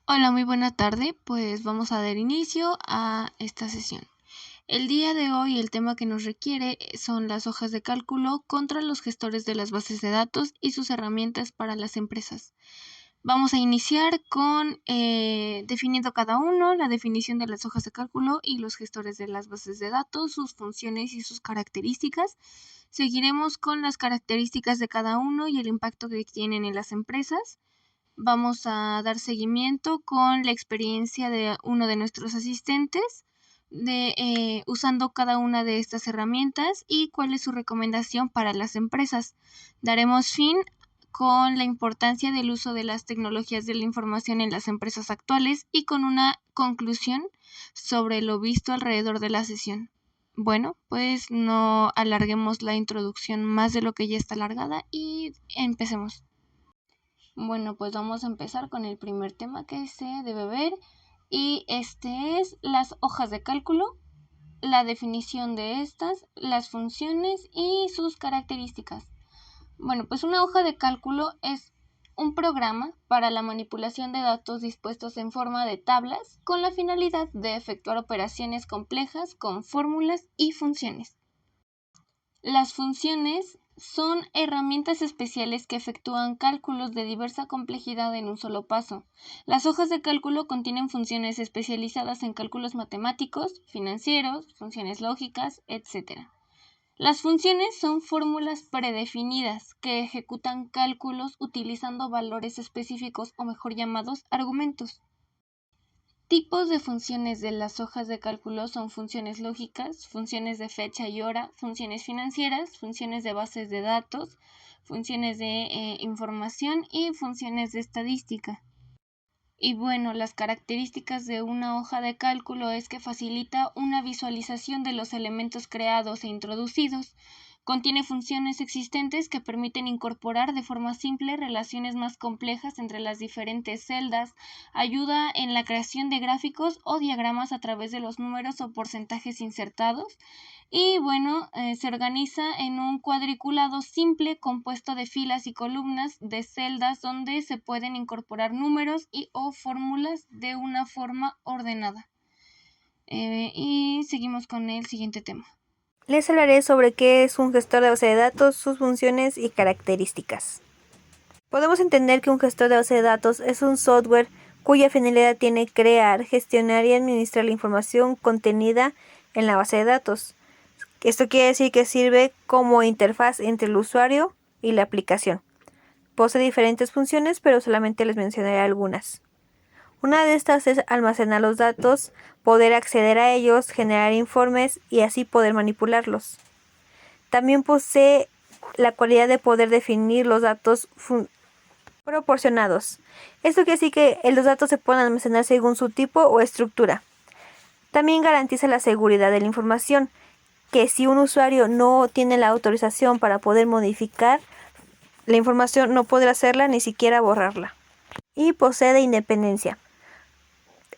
Hola, muy buena tarde. Pues vamos a dar inicio a esta sesión. El día de hoy el tema que nos requiere son las hojas de cálculo contra los gestores de las bases de datos y sus herramientas para las empresas. Vamos a iniciar con definiendo cada uno, la definición de las hojas de cálculo y los gestores de las bases de datos, sus funciones y sus características. Seguiremos con las características de cada uno y el impacto que tienen en las empresas. Vamos a dar seguimiento con la experiencia de uno de nuestros asistentes usando cada una de estas herramientas y cuál es su recomendación para las empresas. Daremos fin con la importancia del uso de las tecnologías de la información en las empresas actuales y con una conclusión sobre lo visto alrededor de la sesión. Bueno, pues no alarguemos la introducción más de lo que ya está alargada y empecemos. Bueno, pues vamos a empezar con el primer tema que se debe ver y este es las hojas de cálculo, la definición de estas, las funciones y sus características. Bueno, pues una hoja de cálculo es un programa para la manipulación de datos dispuestos en forma de tablas con la finalidad de efectuar operaciones complejas con fórmulas y funciones. Las funciones son herramientas especiales que efectúan cálculos de diversa complejidad en un solo paso. Las hojas de cálculo contienen funciones especializadas en cálculos matemáticos, financieros, funciones lógicas, etc. Las funciones son fórmulas predefinidas que ejecutan cálculos utilizando valores específicos o mejor llamados argumentos. Tipos de funciones de las hojas de cálculo son funciones lógicas, funciones de fecha y hora, funciones financieras, funciones de bases de datos, funciones de información y funciones de estadística. Y bueno, las características de una hoja de cálculo es que facilita una visualización de los elementos creados e introducidos. Contiene funciones existentes que permiten incorporar de forma simple relaciones más complejas entre las diferentes celdas, ayuda en la creación de gráficos o diagramas a través de los números o porcentajes insertados y bueno, se organiza en un cuadriculado simple compuesto de filas y columnas de celdas donde se pueden incorporar números y o fórmulas de una forma ordenada. Y seguimos con el siguiente tema. Les hablaré sobre qué es un gestor de base de datos, sus funciones y características. Podemos entender que un gestor de base de datos es un software cuya finalidad tiene crear, gestionar y administrar la información contenida en la base de datos. Esto quiere decir que sirve como interfaz entre el usuario y la aplicación. Posee diferentes funciones, pero solamente les mencionaré algunas. Una de estas es almacenar los datos, poder acceder a ellos, generar informes y así poder manipularlos. También posee la cualidad de poder definir los datos proporcionados. Esto quiere decir que los datos se pueden almacenar según su tipo o estructura. También garantiza la seguridad de la información, que si un usuario no tiene la autorización para poder modificar la información, no podrá hacerla ni siquiera borrarla. Y posee independencia.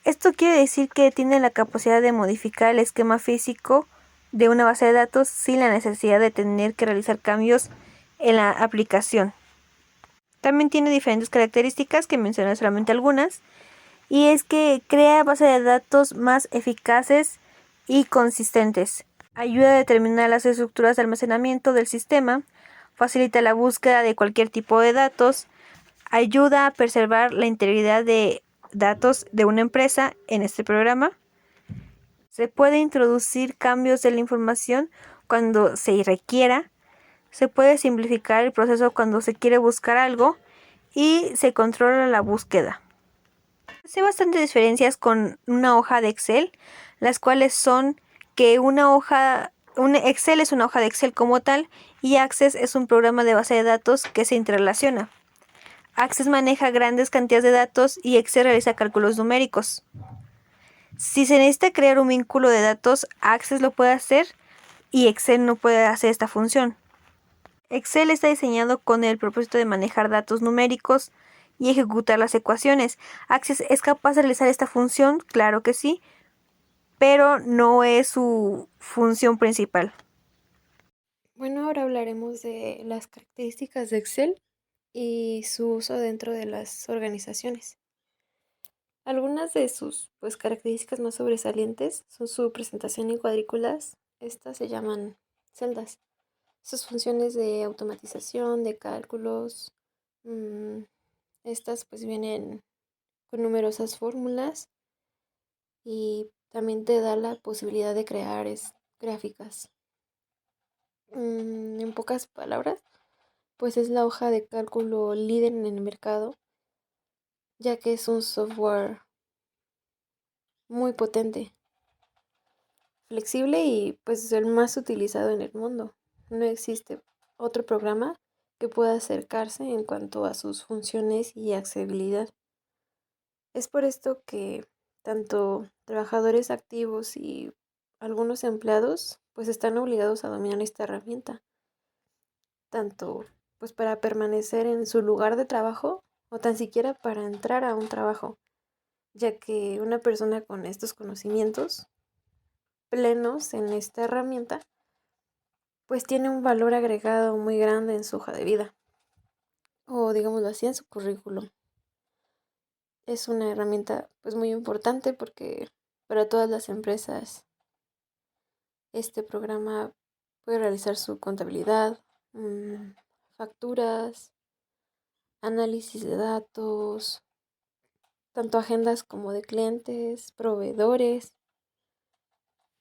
Esto quiere decir que tiene la capacidad de modificar el esquema físico de una base de datos sin la necesidad de tener que realizar cambios en la aplicación. También tiene diferentes características, que mencioné solamente algunas, y es que crea bases de datos más eficaces y consistentes. Ayuda a determinar las estructuras de almacenamiento del sistema, facilita la búsqueda de cualquier tipo de datos, ayuda a preservar la integridad de datos de una empresa en este programa. Se puede introducir cambios de la información cuando se requiera. Se puede simplificar el proceso cuando se quiere buscar algo y se controla la búsqueda. Hay bastantes diferencias con una hoja de Excel, las cuales son que un Excel es una hoja de Excel como tal y Access es un programa de base de datos que se interrelaciona. Access maneja grandes cantidades de datos y Excel realiza cálculos numéricos. Si se necesita crear un vínculo de datos, Access lo puede hacer y Excel no puede hacer esta función. Excel está diseñado con el propósito de manejar datos numéricos y ejecutar las ecuaciones. Access es capaz de realizar esta función, claro que sí, pero no es su función principal. Bueno, ahora hablaremos de las características de Excel y su uso dentro de las organizaciones. Algunas de sus características más sobresalientes son su presentación en cuadrículas. Estas se llaman celdas. Sus funciones de automatización, de cálculos, mm, estas vienen con numerosas fórmulas y también te da la posibilidad de crear gráficas. En pocas palabras, es la hoja de cálculo líder en el mercado, ya que es un software muy potente, flexible y el más utilizado en el mundo. No existe otro programa que pueda acercarse en cuanto a sus funciones y accesibilidad. Es por esto que tanto trabajadores activos y algunos empleados están obligados a dominar esta herramienta, tanto para permanecer en su lugar de trabajo o tan siquiera para entrar a un trabajo, ya que una persona con estos conocimientos plenos en esta herramienta tiene un valor agregado muy grande en su hoja de vida o digámoslo así en su currículum. Es una herramienta muy importante porque para todas las empresas este programa puede realizar su contabilidad, facturas, análisis de datos, tanto agendas como de clientes, proveedores,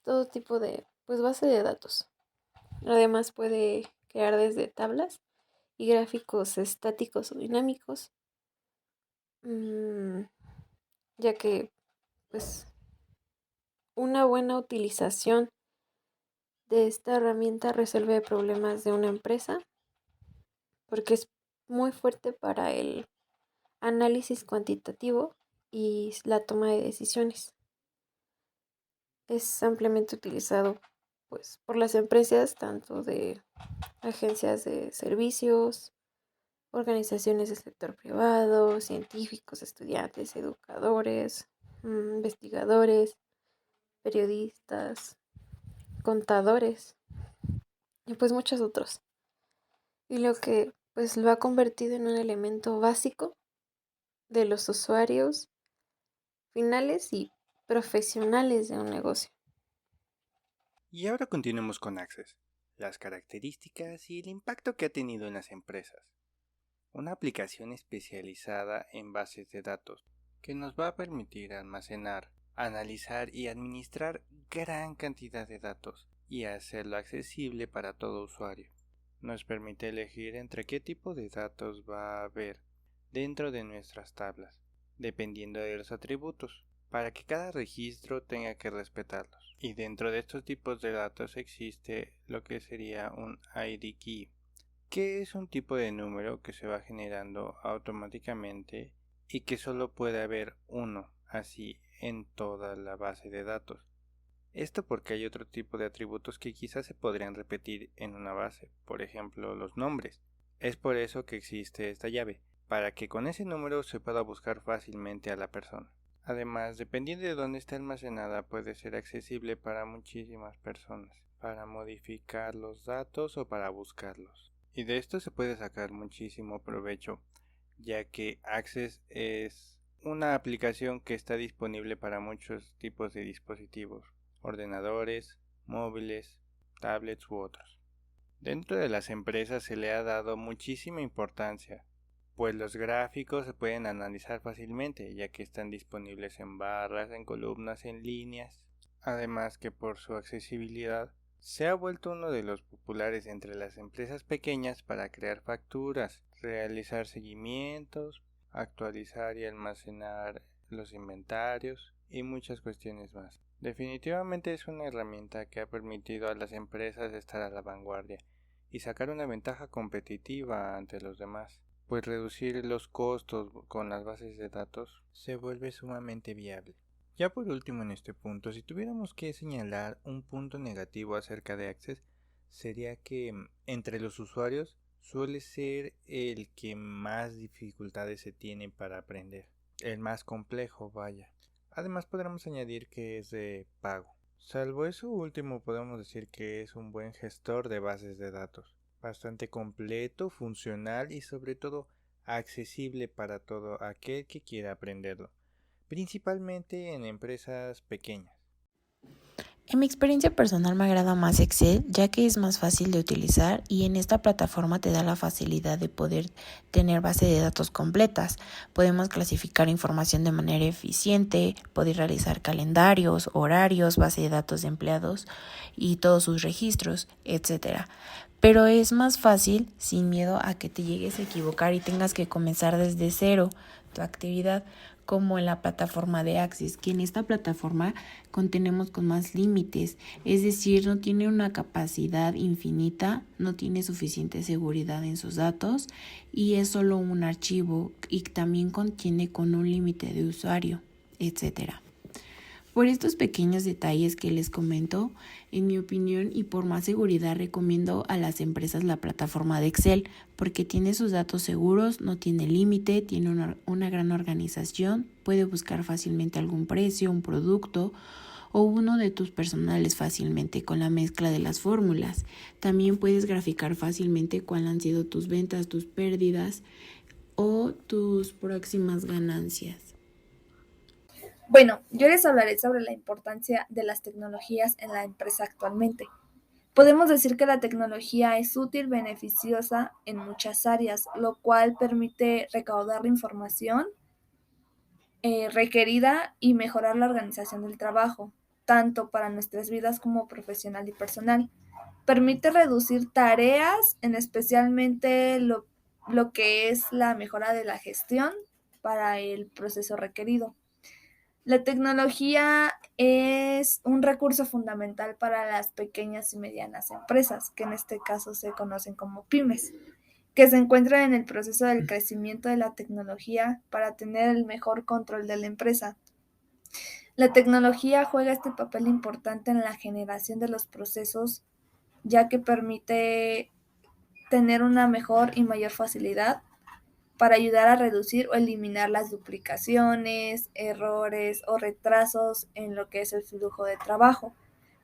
todo tipo de base de datos. Además puede crear desde tablas y gráficos estáticos o dinámicos, ya que una buena utilización de esta herramienta resuelve problemas de una empresa porque es muy fuerte para el análisis cuantitativo y la toma de decisiones. Es ampliamente utilizado por las empresas, tanto de agencias de servicios, organizaciones del sector privado, científicos, estudiantes, educadores, investigadores, periodistas, contadores y muchos otros. Y lo que lo ha convertido en un elemento básico de los usuarios finales y profesionales de un negocio. Y ahora continuemos con Access, las características y el impacto que ha tenido en las empresas. Una aplicación especializada en bases de datos que nos va a permitir almacenar, analizar y administrar gran cantidad de datos y hacerlo accesible para todo usuario. Nos permite elegir entre qué tipo de datos va a haber dentro de nuestras tablas, dependiendo de los atributos, para que cada registro tenga que respetarlos. Y dentro de estos tipos de datos existe lo que sería un ID key, que es un tipo de número que se va generando automáticamente y que solo puede haber uno así en toda la base de datos. Esto porque hay otro tipo de atributos que quizás se podrían repetir en una base, por ejemplo los nombres. Es por eso que existe esta llave, para que con ese número se pueda buscar fácilmente a la persona. Además, dependiendo de dónde está almacenada, puede ser accesible para muchísimas personas, para modificar los datos o para buscarlos. Y de esto se puede sacar muchísimo provecho, ya que Access es una aplicación que está disponible para muchos tipos de dispositivos, ordenadores, móviles, tablets u otros. Dentro de las empresas se le ha dado muchísima importancia, pues los gráficos se pueden analizar fácilmente, ya que están disponibles en barras, en columnas, en líneas. Además que por su accesibilidad se ha vuelto uno de los populares entre las empresas pequeñas para crear facturas, realizar seguimientos, actualizar y almacenar los inventarios y muchas cuestiones más. Definitivamente es una herramienta que ha permitido a las empresas estar a la vanguardia y sacar una ventaja competitiva ante los demás, pues reducir los costos con las bases de datos se vuelve sumamente viable. Ya por último en este punto, si tuviéramos que señalar un punto negativo acerca de Access, sería que entre los usuarios suele ser el que más dificultades se tiene para aprender, el más complejo, vaya. Además podremos añadir que es de pago. Salvo eso último, podemos decir que es un buen gestor de bases de datos, bastante completo, funcional y sobre todo accesible para todo aquel que quiera aprenderlo. principalmente en empresas pequeñas. En mi experiencia personal me agrada más Excel, ya que es más fácil de utilizar y en esta plataforma te da la facilidad de poder tener base de datos completas. Podemos clasificar información de manera eficiente, poder realizar calendarios, horarios, base de datos de empleados y todos sus registros, etc. Pero es más fácil sin miedo a que te llegues a equivocar y tengas que comenzar desde cero tu actividad, como en la plataforma de Access, que en esta plataforma contenemos con más límites, es decir, no tiene una capacidad infinita, no tiene suficiente seguridad en sus datos y es solo un archivo y también contiene con un límite de usuario, etcétera. Por estos pequeños detalles que les comento, en mi opinión y por más seguridad recomiendo a las empresas la plataforma de Excel porque tiene sus datos seguros, no tiene límite, tiene una gran organización, puede buscar fácilmente algún precio, un producto o uno de tus personales fácilmente con la mezcla de las fórmulas. También puedes graficar fácilmente cuáles han sido tus ventas, tus pérdidas o tus próximas ganancias. Bueno, yo les hablaré sobre la importancia de las tecnologías en la empresa actualmente. Podemos decir que la tecnología es útil, beneficiosa en muchas áreas, lo cual permite recaudar la información requerida y mejorar la organización del trabajo, tanto para nuestras vidas como profesional y personal. Permite reducir tareas, en especialmente lo que es la mejora de la gestión para el proceso requerido. La tecnología es un recurso fundamental para las pequeñas y medianas empresas, que en este caso se conocen como pymes, que se encuentran en el proceso del crecimiento de la tecnología para tener el mejor control de la empresa. La tecnología juega este papel importante en la generación de los procesos, ya que permite tener una mejor y mayor facilidad para ayudar a reducir o eliminar las duplicaciones, errores o retrasos en lo que es el flujo de trabajo,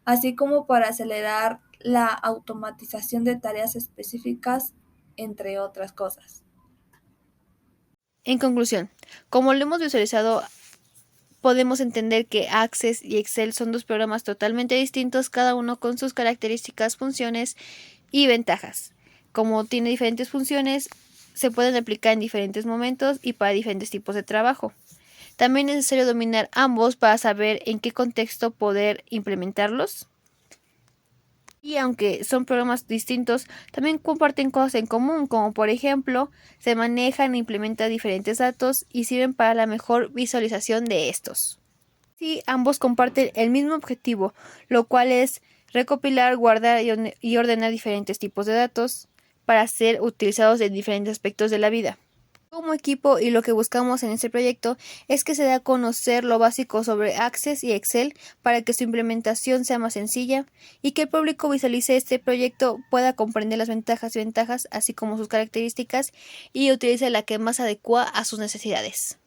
así como para acelerar la automatización de tareas específicas, entre otras cosas. En conclusión, como lo hemos visualizado, podemos entender que Access y Excel son dos programas totalmente distintos, cada uno con sus características, funciones y ventajas. Como tiene diferentes funciones, se pueden aplicar en diferentes momentos y para diferentes tipos de trabajo. También es necesario dominar ambos para saber en qué contexto poder implementarlos. Y aunque son programas distintos, también comparten cosas en común, como por ejemplo, se manejan e implementan diferentes datos y sirven para la mejor visualización de estos. Sí, ambos comparten el mismo objetivo, lo cual es recopilar, guardar y ordenar diferentes tipos de datos para ser utilizados en diferentes aspectos de la vida. Como equipo y lo que buscamos en este proyecto es que se dé a conocer lo básico sobre Access y Excel para que su implementación sea más sencilla y que el público visualice este proyecto, pueda comprender las ventajas y desventajas, así como sus características y utilice la que más adecua a sus necesidades.